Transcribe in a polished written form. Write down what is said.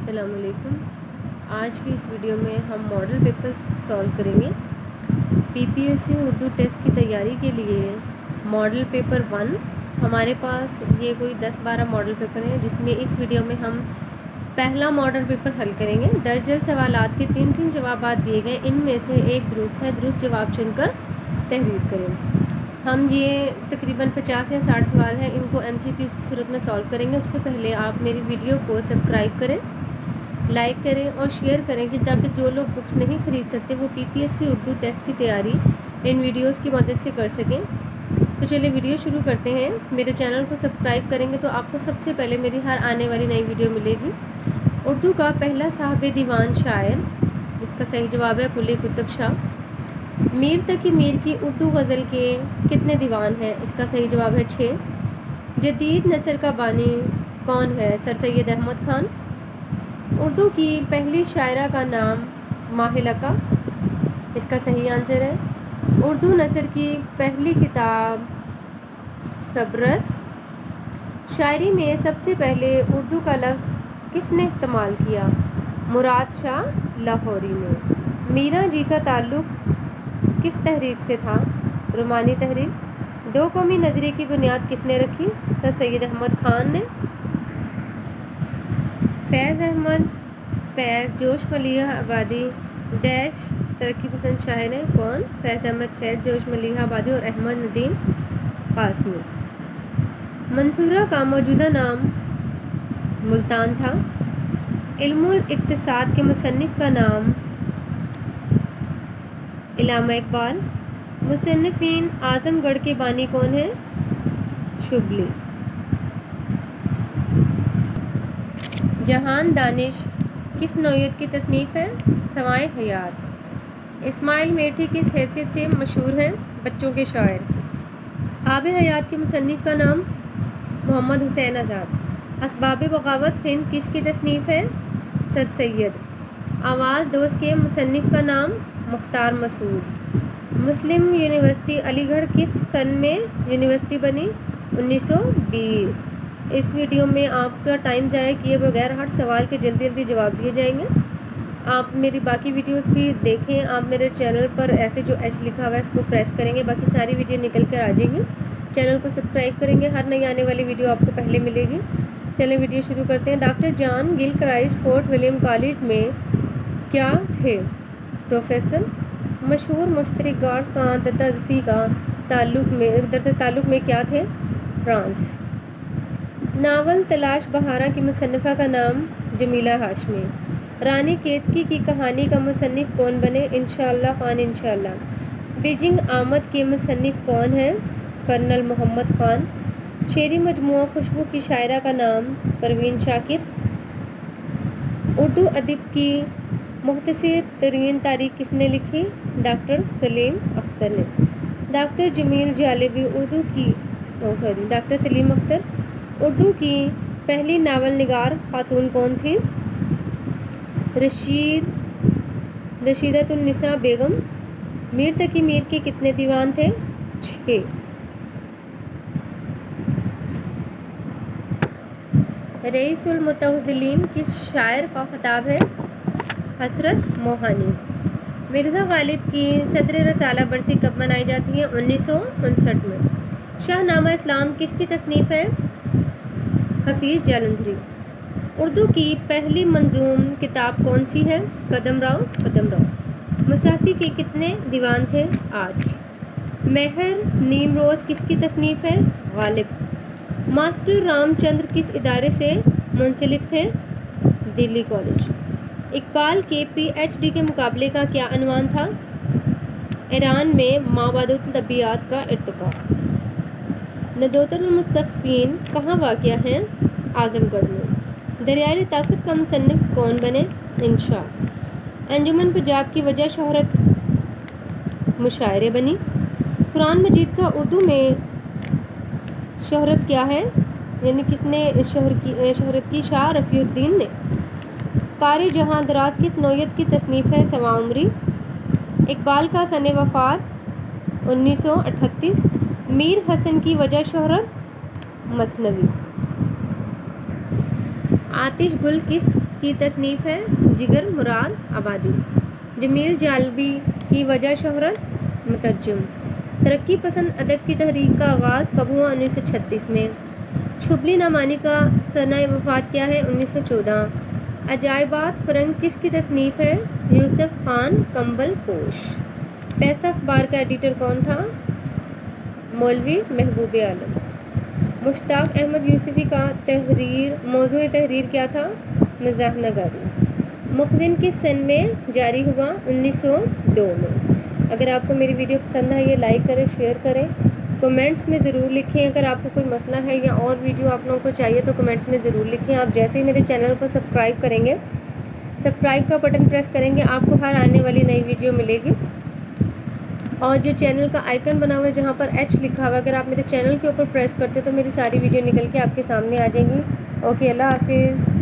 السلام علیکم۔ آج کی اس ویڈیو میں ہم ماڈل پیپر سولو کریں گے۔ P P S C Urdu test کی تیاری کے لیے ماڈل پیپر 1 ہمارے پاس یہ کوئی 10-12 ماڈل پیپر ہیں، جس میں اس ویڈیو میں ہم پہلا ماڈل پیپر حل کریں گے۔ درجن سوالات کے 3 جوابات دیے گئے، ان میں سے ایک درست ہے، درست جواب چن کر تحریر کریں۔ ہم یہ تقریباً 50 یا 60 سوال ہیں، ان کو MCQs کی صورت میں سولو کریں گے۔ اس سے پہلے آپ میری ویڈیو کو سبسکرائب کریں، لائک کریں اور شیئر کریں کہ تاکہ جو لوگ بکس نہیں خرید سکتے وہ P P S C Urdu test کی تیاری ان ویڈیوز کی مدد سے کر سکیں۔ تو چلیے ویڈیو شروع کرتے ہیں۔ میرے چینل کو سبسکرائب کریں گے تو آپ کو سب سے پہلے میری ہر آنے والی نئی ویڈیو ملے گی۔ اردو کا پہلا صاحب دیوان شاعر، اس کا صحیح جواب ہے قلی قطب شاہ۔ میر تقی میر کی اردو غزل کے کتنے دیوان ہیں؟ اس کا صحیح جواب ہے 6۔ جدید نثر کا بانی کون ہے؟ سر سید احمد خان۔ اردو کی پہلی شاعرہ کا نام ماہلکہ، اس کا صحیح آنسر ہے۔ اردو نثر کی پہلی کتاب سبرس۔ شاعری میں سب سے پہلے اردو کا لفظ کس نے استعمال کیا؟ مراد شاہ لاہوری نے۔ میرا جی کا تعلق کس تحریک سے تھا؟ رومانی تحریک۔ دو قومی نظریے کی بنیاد کس نے رکھی؟ سر سید احمد خان نے۔ فیض احمد فیض جوش ملیحہ آبادی ڈیش ترقی پسند شاعر ہیں، کون؟ فیض احمد فیض جوش ملیحہ آبادی اور احمد ندیم قاسمی۔ منصورہ کا موجودہ نام ملتان تھا۔ علم الاقتصاد کے مصنف کا نام علامہ اقبال۔ مصنفین اعظم گڑھ کے بانی کون ہیں؟ شبلی۔ جہان دانش کس نوعیت کی تصنیف ہے؟ سوائے حیات۔ اسماعیل میٹھی کس حیثیت سے مشہور ہیں؟ بچوں کے شاعر۔ آب حیات کے مصنف کا نام محمد حسین آزاد۔ اسباب بغاوت ہند کس کی تصنیف ہے؟ سر سید۔ آواز دوست کے مصنف کا نام مختار مسعود۔ مسلم یونیورسٹی علی گڑھ کس سن میں یونیورسٹی بنی؟ 1920۔ اس ویڈیو میں آپ کا ٹائم ضائع کیے بغیر ہر سوال کے جلدی جواب دیے جائیں گے۔ آپ میری باقی ویڈیوز بھی دیکھیں۔ آپ میرے چینل پر ایسے جو ایچ لکھا ہوا ہے اس کو پریس کریں گے، باقی ساری ویڈیو نکل کر آ جائیں گی۔ چینل کو سبسکرائب کریں گے، ہر نئی آنے والی ویڈیو آپ کو پہلے ملے گی۔ چلیں ویڈیو شروع کرتے ہیں۔ ڈاکٹر جان گل کرائسٹ فورٹ ولیم کالج میں کیا تھے؟ پروفیسر۔ مشہور مشترک گارڈ فان دتازی کا تعلق میں کیا تھے؟ فرانس۔ ناول تلاش بہارا کی مصنفہ کا نام جمیلہ ہاشمی۔ رانی کیتکی کی کہانی کا مصنف کون بنے؟ انشاءاللہ خان انشاءاللہ۔ بیجنگ آمد کے مصنف کون ہیں؟ کرنل محمد خان۔ شعری مجموعہ خوشبو کی شاعرہ کا نام پروین شاکر۔ اردو ادب کی مختصر ترین تاریخ کس نے لکھی؟ ڈاکٹر سلیم اختر نے۔ ڈاکٹر جمیل جالبی ڈاکٹر سلیم اختر۔ اردو کی پہلی ناول نگار خاتون کون تھی؟ رشیدۃ النساء بیگم۔ میر تقی میر کے کتنے دیوان تھے؟ 6۔ رئیس المتوضلین کس شاعر کا خطاب ہے؟ حسرت موہانی۔ مرزا غالب کی صدر رسالہ برسی کب منائی جاتی ہے؟ 1959 میں۔ شاہ نامہ اسلام کس کی تصنیف ہے؟ حفیظ جالندھری۔ اردو کی پہلی منظوم کتاب کون سی ہے؟ قدم راؤ۔ مصافی کے کتنے دیوان تھے؟ 8۔ مہر نیم روز کس کی تصنیف ہے؟ غالب۔ ماسٹر رام چندر کس ادارے سے منسلک تھے؟ دلی کالج۔ اقبال کے پی ایچ ڈی کے مقابلے کا کیا عنوان تھا؟ ایران میں مابعد الطبیعیات کا ارتقاء۔ ندوۃ المستضعفین کہاں واقع ہیں؟ اعظم گڑھ میں۔ دریائے لطافت کا مصنف کون بنے؟ انشا۔ انجمن پنجاب کی وجہ شہرت مشاعرے بنی۔ قرآن مجید کا اردو میں شہرت کیا ہے؟ یعنی کس نے شہرت کی؟ شاہ رفیع الدین نے۔ قاری جہاں درات کس نوعیت کی تصنیف ہے؟ سوا عمری۔ اقبال کا سن وفات 1938۔ میر حسن کی وجہ شہرت؟ مثنوی۔ آتش گل کس کی تصنیف ہے جگر مراد آبادی۔ جمیل جالبی کی وجہ شہرت مترجم۔ ترقی پسند ادب کی تحریک کا آغاز کب ہوا؟ 1936 میں۔ شبلی نعمانی کا سنہ وفات کیا ہے؟ 1914۔ عجائبات فرنگ کس کی تصنیف ہے؟ یوسف خان کمبل پوش۔ پیسہ اخبار کا ایڈیٹر کون تھا؟ مولوی محبوب عالم۔ مشتاق احمد یوسفی کا موضوع تحریر کیا تھا؟ مزاح نگاری۔ مخزن کس سن میں جاری ہوا؟ 1902 میں۔ اگر آپ کو میری ویڈیو پسند ہے یہ لائک کریں، شیئر کریں، کمنٹس میں ضرور لکھیں۔ اگر آپ کو کوئی مسئلہ ہے یا اور ویڈیو آپ لوگوں کو چاہیے تو کمنٹس میں ضرور لکھیں۔ آپ جیسے ہی میرے چینل کو سبسکرائب کریں گے، سبسکرائب کا بٹن پریس کریں گے، آپ کو ہر آنے والی نئی ویڈیو ملے گی۔ اور جو چینل کا آئیکن بنا ہوا ہے جہاں پر ایچ لکھا ہوا ہے، اگر آپ میرے چینل کے اوپر پریس کرتے تو میری ساری ویڈیو نکل کے آپ کے سامنے آ جائیں گی۔ اوکے، اللہ حافظ۔